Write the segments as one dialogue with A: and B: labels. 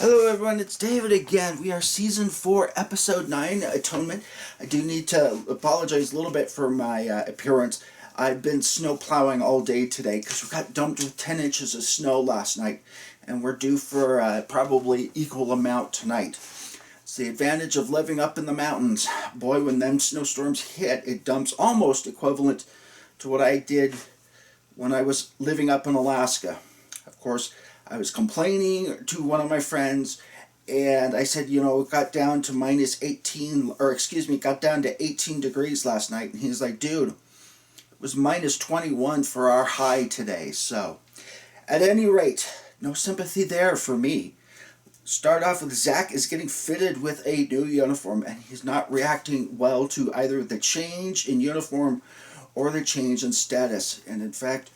A: Hello everyone, it's David again. We are Season 4, Episode 9, Atonement. I do need to apologize a little bit for my appearance. I've been snow plowing all day today because we got dumped with 10 inches of snow last night, and we're due for probably equal amount tonight. It's the advantage of living up in the mountains. Boy, when them snowstorms hit, it dumps almost equivalent to what I did when I was living up in Alaska. Of course, I was complaining to one of my friends, and I said, it got down to got down to 18 degrees last night. And he's like, dude, it was minus 21 for our high today. So, at any rate, no sympathy there for me. Start off with Zach is getting fitted with a new uniform, and he's not reacting well to either the change in uniform or the change in status. And in fact,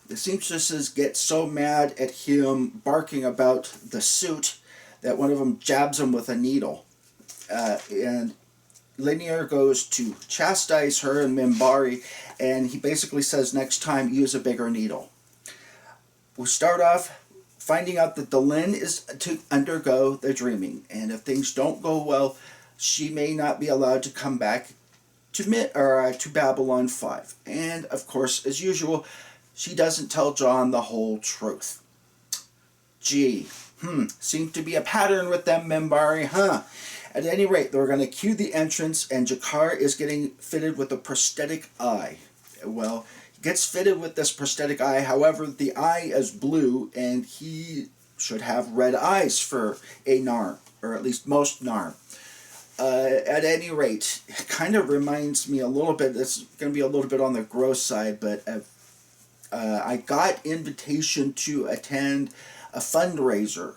A: the seamstresses get so mad at him barking about the suit that one of them jabs him with a needle. And Lennier goes to chastise her and Minbari, and he basically says, next time, use a bigger needle. We'll start off finding out that Delenn is to undergo the dreaming, and if things don't go well, she may not be allowed to come back to Babylon 5. And, of course, as usual, she doesn't tell John the whole truth. Gee, seems to be a pattern with them Minbari, huh? At any rate, they're going to cue the entrance, and Jakar is getting fitted with a prosthetic eye. Well, he gets fitted with this prosthetic eye, however, the eye is blue, and he should have red eyes for a Narn, or at least most Narn. At any rate, it kind of reminds me a little bit, it's going to be a little bit on the gross side, but I got invitation to attend a fundraiser.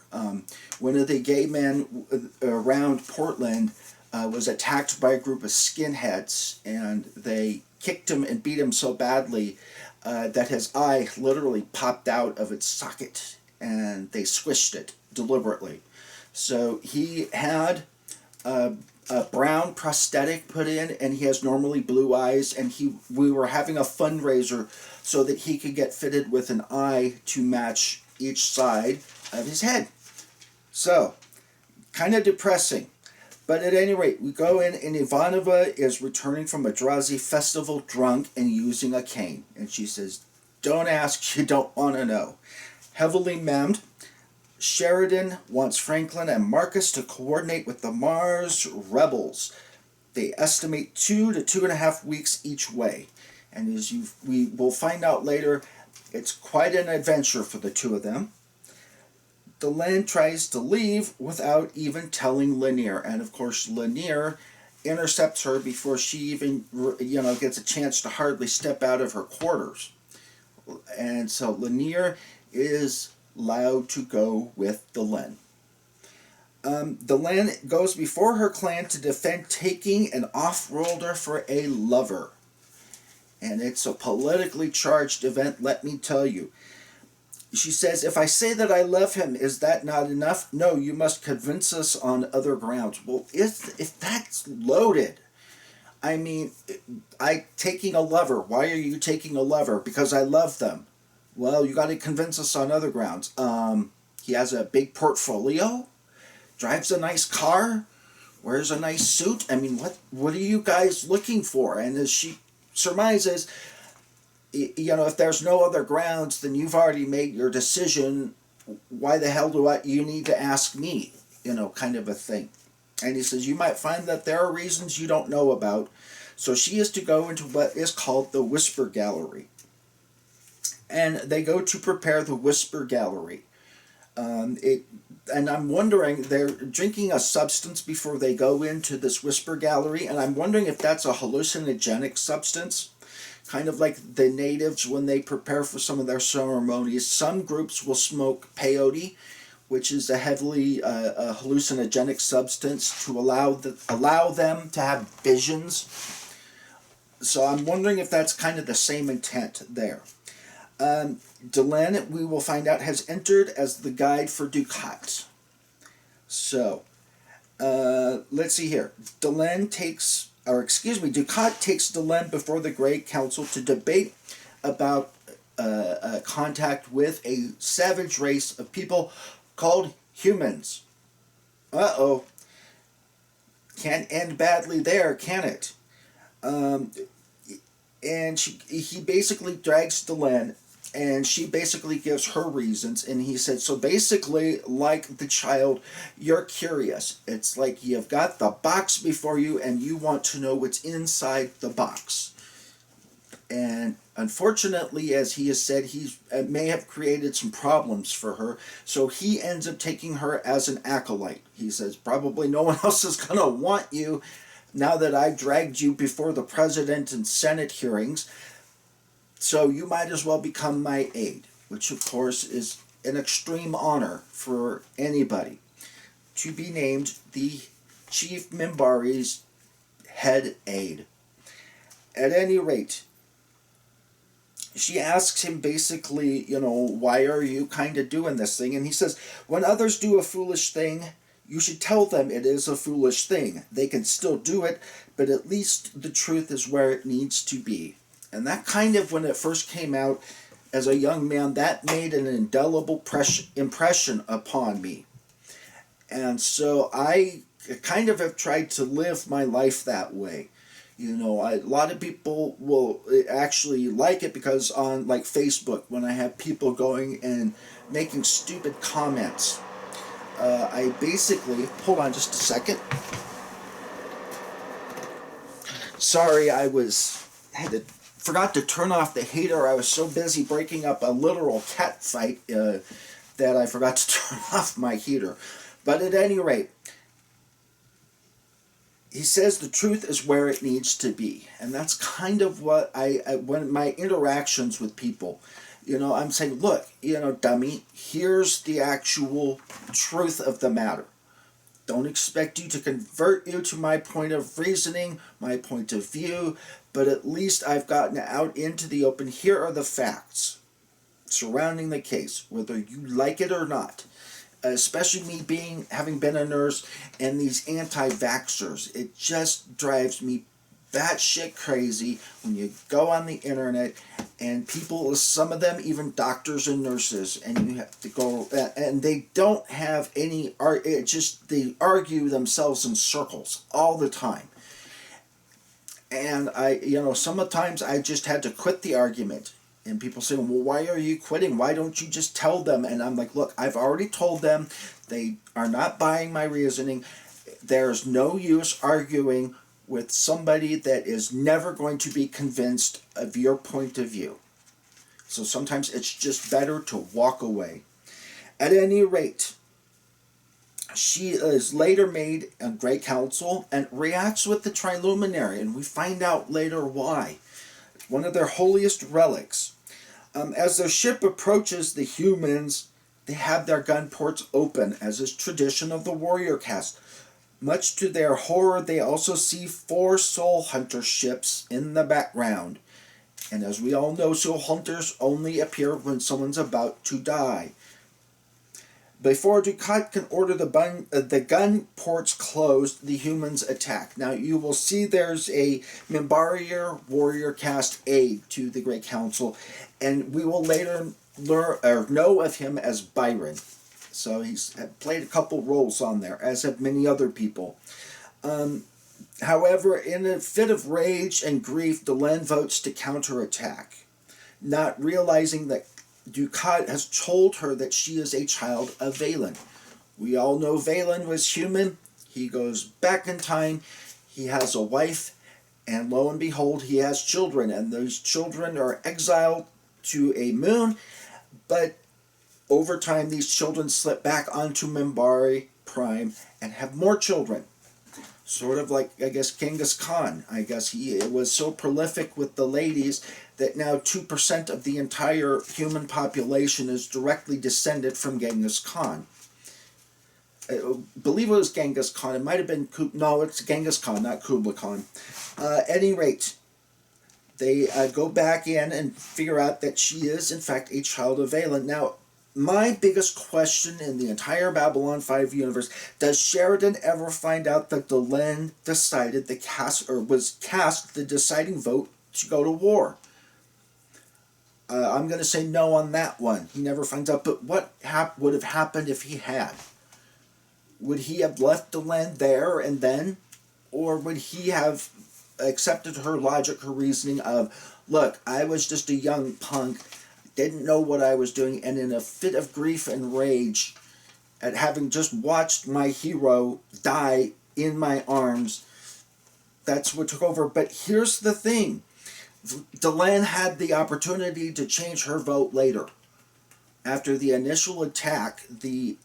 A: One of the gay men around Portland was attacked by a group of skinheads, and they kicked him and beat him so badly that his eye literally popped out of its socket, and they squished it deliberately. So he had a brown prosthetic put in, and he has normally blue eyes, and we were having a fundraiser so that he could get fitted with an eye to match each side of his head. So, kind of depressing. But at any rate, we go in, and Ivanova is returning from a Drazi festival drunk and using a cane. And she says, don't ask, you don't want to know. Heavily memmed, Sheridan wants Franklin and Marcus to coordinate with the Mars rebels. They estimate 2 to 2.5 weeks each way. And as we will find out later, it's quite an adventure for the two of them. Delenn tries to leave without even telling Lennier. And of course, Lennier intercepts her before she even, gets a chance to hardly step out of her quarters. And so Lennier is allowed to go with Delenn. Delenn goes before her clan to defend taking an off-worlder for a lover. And it's a politically charged event, let me tell you. She says, if I say that I love him, is that not enough? No, you must convince us on other grounds. Well, if that's loaded, I mean, taking a lover. Why are you taking a lover? Because I love them. Well, you got to convince us on other grounds. He has a big portfolio, drives a nice car, wears a nice suit. I mean, what are you guys looking for? And as she surmises, if there's no other grounds, then you've already made your decision. Why the hell do you need to ask me? Kind of a thing. And he says, you might find that there are reasons you don't know about. So she is to go into what is called the Whisper Gallery. And they go to prepare the Whisper Gallery. And I'm wondering, they're drinking a substance before they go into this Whisper Gallery, and I'm wondering if that's a hallucinogenic substance, kind of like the natives when they prepare for some of their ceremonies. Some groups will smoke peyote, which is a heavily hallucinogenic substance to allow them to have visions. So I'm wondering if that's kind of the same intent there. Delenn, we will find out, has entered as the guide for Dukat. So, let's see here. Dukat takes Delenn before the Great Council to debate about contact with a savage race of people called humans. Uh-oh. Can't end badly there, can it? Um, and he basically drags Delenn, and she basically gives her reasons, and he said, so basically, like the child, you're curious. It's like you've got the box before you, and you want to know what's inside the box. And unfortunately, as he has said, he may have created some problems for her, so he ends up taking her as an acolyte. He says, probably no one else is going to want you now that I've dragged you before the president and Senate hearings, so you might as well become my aide, which of course is an extreme honor for anybody, to be named the Chief Minbari's head aide. At any rate, she asks him basically, why are you kind of doing this thing? And he says, when others do a foolish thing, you should tell them it is a foolish thing. They can still do it, but at least the truth is where it needs to be. And that kind of, when it first came out as a young man, that made an indelible impression upon me. And so I kind of have tried to live my life that way. A lot of people will actually like it because on like Facebook, when I have people going and making stupid comments, I basically, hold on just a second. Sorry, forgot to turn off the heater. I was so busy breaking up a literal cat fight that I forgot to turn off my heater. But at any rate, he says the truth is where it needs to be. And that's kind of what when my interactions with people, I'm saying, look, dummy, here's the actual truth of the matter. Don't expect you to convert you to my point of reasoning, my point of view, but at least I've gotten out into the open. Here are the facts surrounding the case, whether you like it or not. Especially me having been a nurse, and these anti-vaxxers. It just drives me batshit crazy when you go on the internet and people, some of them even doctors and nurses, and you have to go, and they don't have any, they argue themselves in circles all the time. And sometimes I just had to quit the argument. And people say, well, why are you quitting? Why don't you just tell them? And I'm like, look, I've already told them. They are not buying my reasoning. There's no use arguing with somebody that is never going to be convinced of your point of view. So sometimes it's just better to walk away. At any rate, she is later made a Great Council and reacts with the Triluminary, and we find out later why. One of their holiest relics. As their ship approaches the humans, they have their gun ports open, as is tradition of the warrior caste. Much to their horror, they also see 4 soul hunter ships in the background. And as we all know, soul hunters only appear when someone's about to die. Before Dukat can order the gun ports closed, the humans attack. Now you will see there's a Minbari warrior caste aide to the Great Council, and we will later learn or know of him as Byron. So he's played a couple roles on there, as have many other people. However, in a fit of rage and grief, Delenn votes to counterattack, not realizing that Dukat has told her that she is a child of Valen. We all know Valen was human. He goes back in time. He has a wife, and lo and behold, he has children. And those children are exiled to a moon. But over time, these children slip back onto Minbari Prime and have more children. Sort of like, I guess, Genghis Khan. I guess he was so prolific with the ladies that now 2% of the entire human population is directly descended from Genghis Khan. I believe it was Genghis Khan. It might have been... No, it's Genghis Khan, not Kublai Khan. At any rate, they go back in and figure out that she is, in fact, a child of Valen. Now, my biggest question in the entire Babylon 5 universe, does Sheridan ever find out that Delenn decided was cast the deciding vote to go to war? I'm going to say no on that one. He never finds out. But what would have happened if he had? Would he have left Delenn there and then? Or would he have accepted her logic, her reasoning of, look, I was just a young punk, didn't know what I was doing, and in a fit of grief and rage at having just watched my hero die in my arms, that's what took over. But here's the thing. Delenn had the opportunity to change her vote later. After the initial attack, the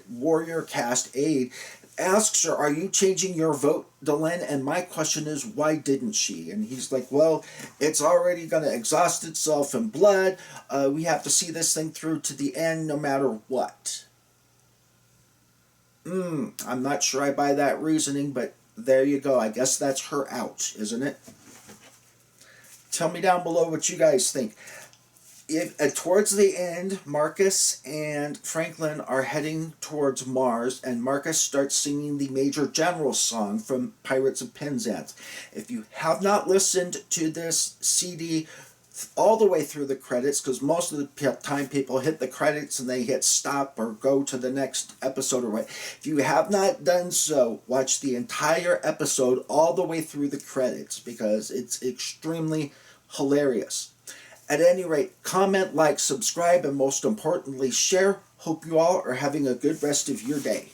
A: warrior caste aide asks her, are you changing your vote, Delenn? And my question is, why didn't she? And he's like, well, it's already going to exhaust itself in blood. We have to see this thing through to the end no matter what. I'm not sure I buy that reasoning, but there you go. I guess that's her out, isn't it? Tell me down below what you guys think. If towards the end, Marcus and Franklin are heading towards Mars, and Marcus starts singing the Major General song from Pirates of Penzance. If you have not listened to this CD all the way through the credits, because most of the time people hit the credits and they hit stop or go to the next episode or what. If you have not done so, watch the entire episode all the way through the credits, because it's extremely hilarious. At any rate, comment, like, subscribe, and most importantly, share. Hope you all are having a good rest of your day.